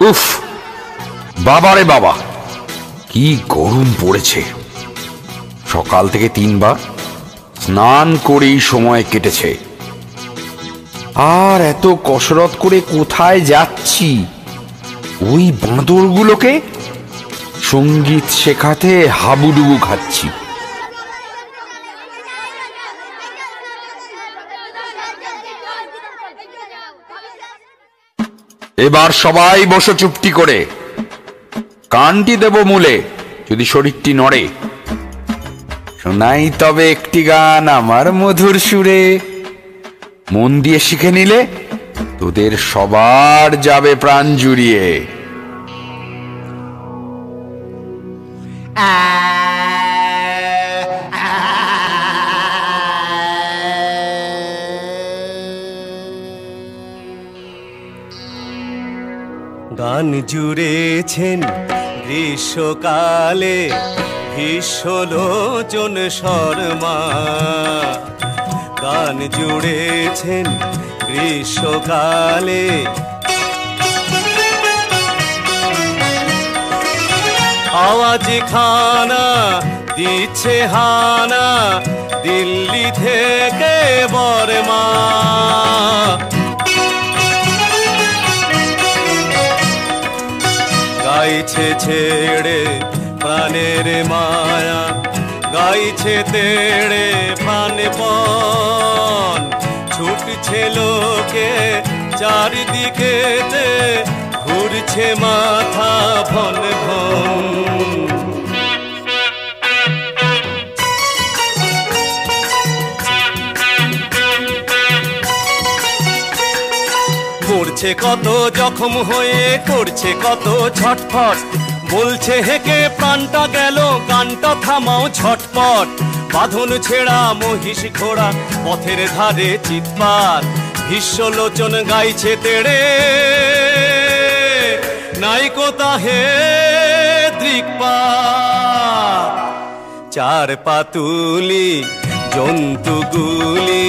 উফ, বাবারে বাবা, কি গরম পড়েছে। সকাল থেকে 3 বার স্নান করেই সময় কেটেছে। আর এত কসরত করে কোথায় যাচ্ছি? ওই বাঁদরগুলোকে সঙ্গীত শেখাতে হাবুডুবু খাচ্ছি। এবার সবাই বসো চুপটি করে, কানটি দেব মূলে, যদি শরীরটি নড়ে। শোনাই তবে একটি গান আমার মধুর সুরে, মন দিয়ে শিখে নিলে তোদের সবার যাবে প্রাণ জুড়িয়ে। গান জুড়েছেন গ্রীষ্মকালে ভীষ্মলোচন শর্মা, গান জুড়েছেন গ্রীষ্মকালে। আওয়াজ খানা দিচ্ছে হানা দিল্লি থেকে বর্মা, গাইছে ছেড়ে প্রাণের মায়া, গাইছে তেড়ে প্রাণপণ, ছুটছে লোকে চারিদিকেতে, ঘুরছে মাথা ভন ভন। মরছে কত জখম হয়ে, করছে কত ছটফট, বলছে হেকে প্রাণটা গেল, গানটা থামাও ঝটপট। বাঁধন ছেড়া মহিষ ঘোড়া পথের ধারে চিৎপাত, ভীষ্মলোচন গাইছে তেড়ে নাইকো তাহে দৃক্পাত। চার পাতুলি জন্তুগুলি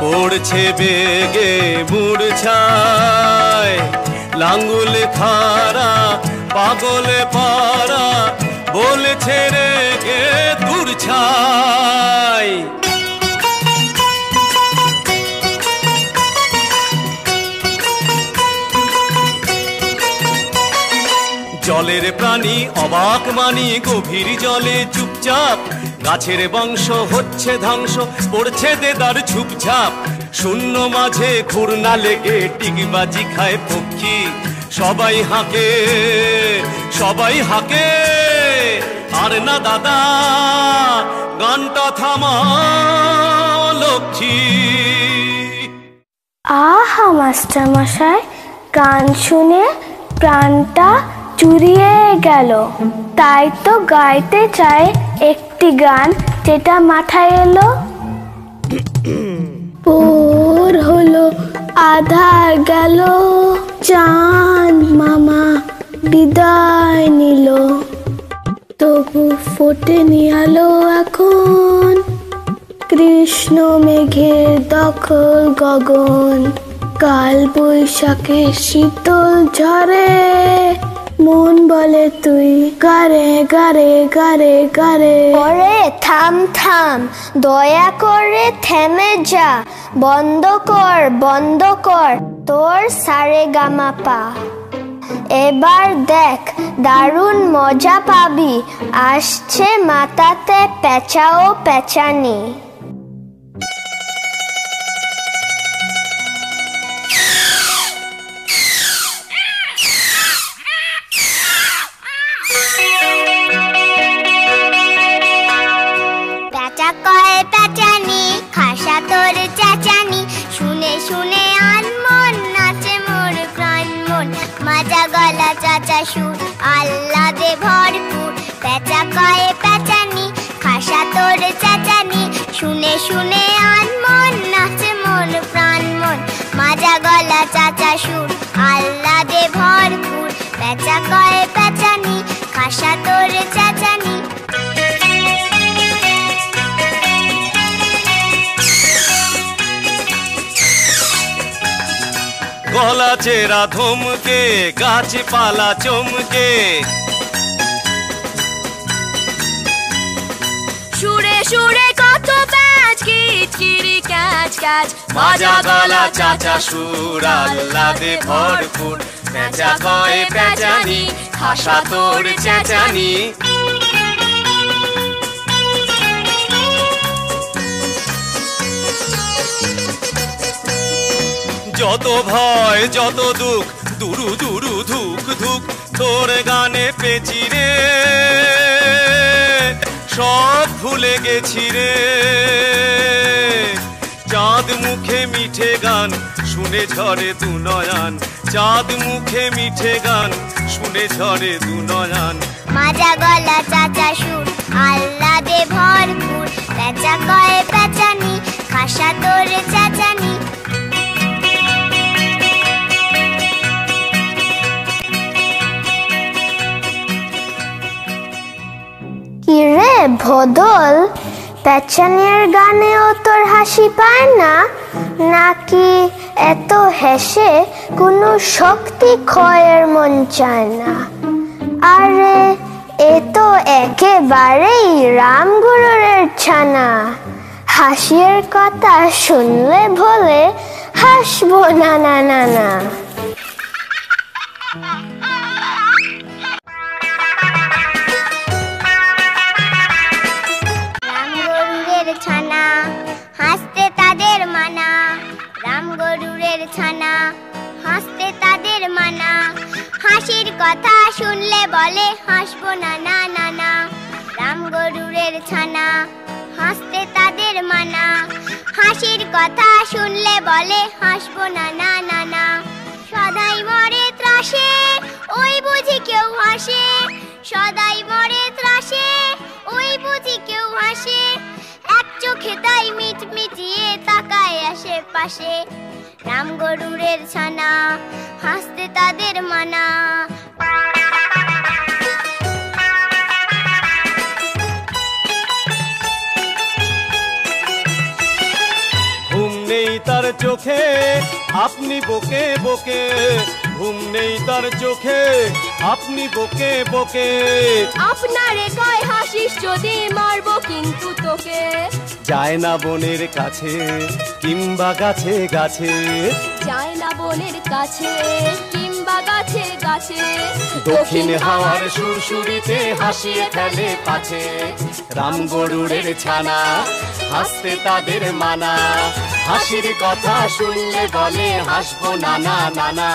পড়ছে বেগে মূর্ছায়, লাঙ্গুল খারা পাগলে পারা বলছে রে গে দূর ছাই। জলের প্রাণী অবাক মানি, গভীর জলে চুপচাপ, গাছের বংশ হচ্ছে ধ্বংস, পড়ছে দেদার ঝুপঝাপ। শূন্য মাঝে ঘূর্ণা লেগে টিকবাজি খায় পক্ষী, সবাই হাঁকে সবাই হাঁকে, আর না দাদা গানটা থামা লক্ষ্মী। আহা মাস্টার মশাই, গান শুনে প্রাণটা জুড়িয়ে গেল। তাই তো গাইতে চাই একটি গান, যেটা মাথায় এলো। ভোর হলো আধার গেল, চাঁদ মামা বিদায় নিল, তবু ফোটেনি আলো এখন, কৃষ্ণ মেঘের দখল গগন। কাল বৈশাখের শীতল ঝরে, মন বলে তুই গারে গারে গারে গারে। ওরে থাম থাম, দয়া করে থেমে যা, বন্ধ কর তোর সারে গামা পা। এবার দেখ দারুণ মজা পাবি, আসছে মাথাতে পেঁচা ও পেঁচানি। তোর চাচানি শুনে শুনে আনমন নাচে মোর প্রাণ মন, মাজা গলা চাচা সুর আহ্লাদে ভরপুর। পেঁচা কয়ে পেঁচানি, খাসা তোর চাচানি গলা চেরা ধমকে গাছপালা চমকে সুরে সুরে কত প্যাচ কিচকিরি ক্যাচ ক্যাচ মাজা গলা চাচা সুর আহ্লাদে ভরপুর পেঁচা কয়ে পেঁচানি ভাষা তোর চেঁচানি যত ভয় যত দুঃখ দুরু দুরু ধুক ধুক তোর গানে পেছি রে সব ভুলে গেছি রে চাঁদ মুখে মিঠে গান শুনে ঝরে দু নয়ন চাঁদ মুখে মিঠে গান শুনে ঝরে দু নয়ন মাজা গলা চাচা সুর আহ্লাদে ভরপুর পেঁচা কয়ে পেঁচানি ভাষা তোর চেঁচানি কিরে ভদল, পেছনের গানেও তোর হাসি পায় না নাকি এত হেসে কোনো শক্তি ক্ষয়ের মন চায় না? আরে এ তো একেবারেই রামগুরুরের ছানা, হাসির কথা শুনলে বলে হাসবো না না না না। রামগরুরের ছানা হাসতে তাদের মানা, রামগরুরের ছানা হাসতে তাদের মানা, হাসির কথা শুনলে বলে হাসবো না না না না। রামগরুরের ছানা হাসতে তাদের মানা, হাসির কথা শুনলে বলে হাসবো না না না না। সদাই মরে ত্রাসে ওই বুঝি কেউ হাসে, সদাই মরে ত্রাসে ওই বুঝি কেউ হাসে, এক চোখে তাই মিটমিটিয়ে তাকায় আশেপাশে। রামগরুরের ছানা হাসতে তাদের মানা। ঘুম নেই তার চোখে আপনি বকে বকে, ঘুম নেই তার চোখে আপনি বকে বকে। আপনারে কয় হাসিস যদি মারবো কিন্তু তোকে, যায় না বনের কাছে কিংবা গাছে গাছে, যায় না বনের কাছে কিংবা গাছে গাছে। দক্ষিণ হাওয়ার সুরসুরিতে হাসিয়ে ফেলে পাছে। রামগরুরের ছানা হাসতে তাদের মানা, হাসির কথা শুনলে বলে হাসবো না না না না।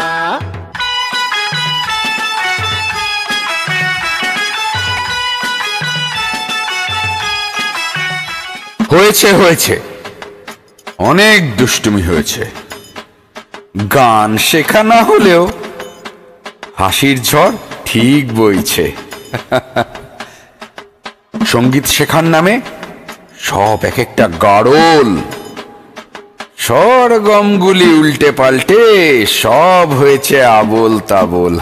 হয়েছে হয়েছে, অনেক দুষ্টুমি হয়েছে। গান শেখা না হলেও হাসির ঝড় ঠিক বইছে। সঙ্গীত শেখার নামে সব এক একটা গাড়ল, স্বরগমগুলি উল্টে পাল্টে সব হয়েছে আবোল তাবোল।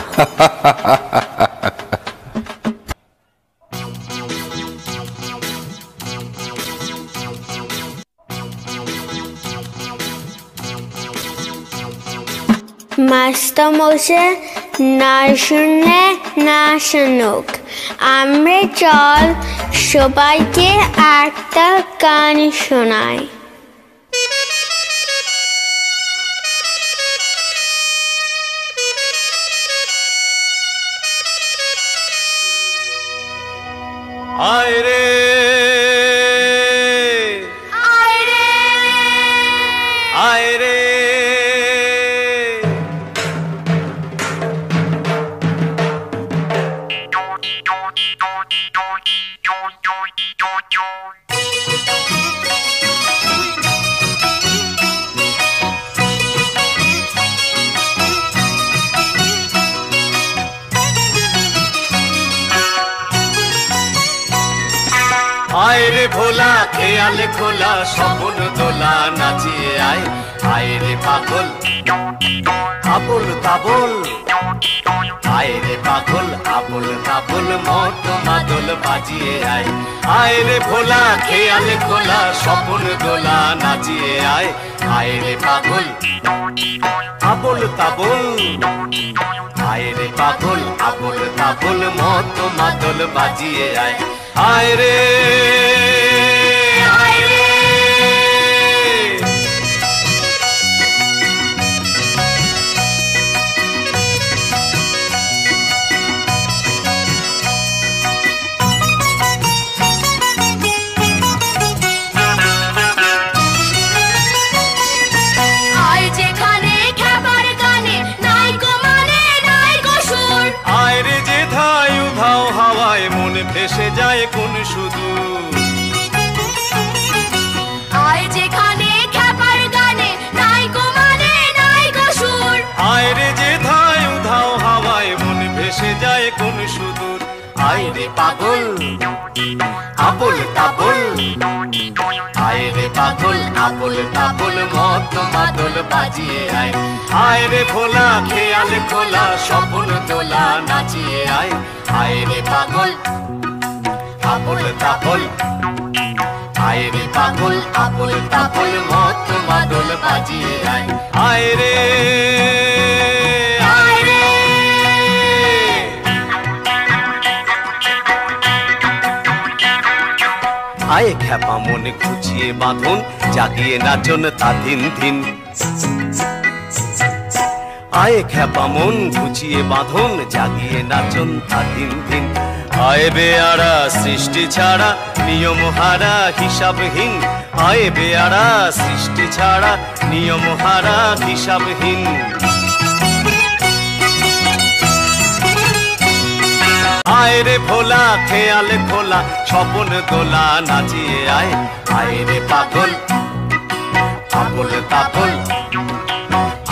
মাস্টারমশাই না শুনলে না শুনুক, আমরা চল সবাইকে একটা গান শোনাই। আয় রে আয় রে আয় রে, আয় রে ভোলা খেয়াল খোলা স্বপন দোলা নাচিয়ে আয়। আয় রে পাগল আবল তাবল, আয় রে পাগল আবল তাবল মত মাদল বাজিয়ে আয় আয় রে ভোলা খেয়াল খোলা স্বপন দোলা নাচিয়ে আয় আয় রে পাগল আবল তাবল আয় রে পাগল আবল তাবল মত মাদল বাজিয়ে আয় আয় রে আয় রে ভেসে যায় কোন সুদূর আয় যেখানে খ্যাপার গানে নাই গো মানে নাই গো সুর আয় রে যে ধায় উধাও হাওয়ায় মন ভেসে যায় কোন সুদূর আয় রে পাগল আবল তাবল আয় রে পাগল আবল তাবল মত মাদল বাজিয়ে আয় আয় রে ভোলা খেয়াল খোলা স্বপন দোলা নাচিয়ে আয় আয় রে পাগল আবল তাবল আয় রে পাগল আবল তাবল মত মাদল বাজিয়ে আয় আয় রে আয় রে আয় খ্যাপা মনে খুঁচিয়ে বাঁধন জাগিয়ে নাচন তা দিন দিন আয় খ্যাপা মন খুঁচিয়ে বাঁধন জাগিয়ে নাচন তা দিন দিন আয় বেয়ারা সৃষ্টি ছাড়া নিয়ম হারা হিসাবহীন আয় বেয়ারা সৃষ্টি ছাড়া নিয়ম হারা হিসাবহীন আয় রে ভোলা খেয়াল খোলা স্বপন দোলা নাচিয়ে আয় আয় রে পাগল আবল তাবল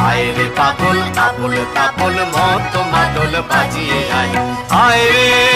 আয় রে পাগল আবল তাবল মত মাদল বাজিয়ে আয় আয় রে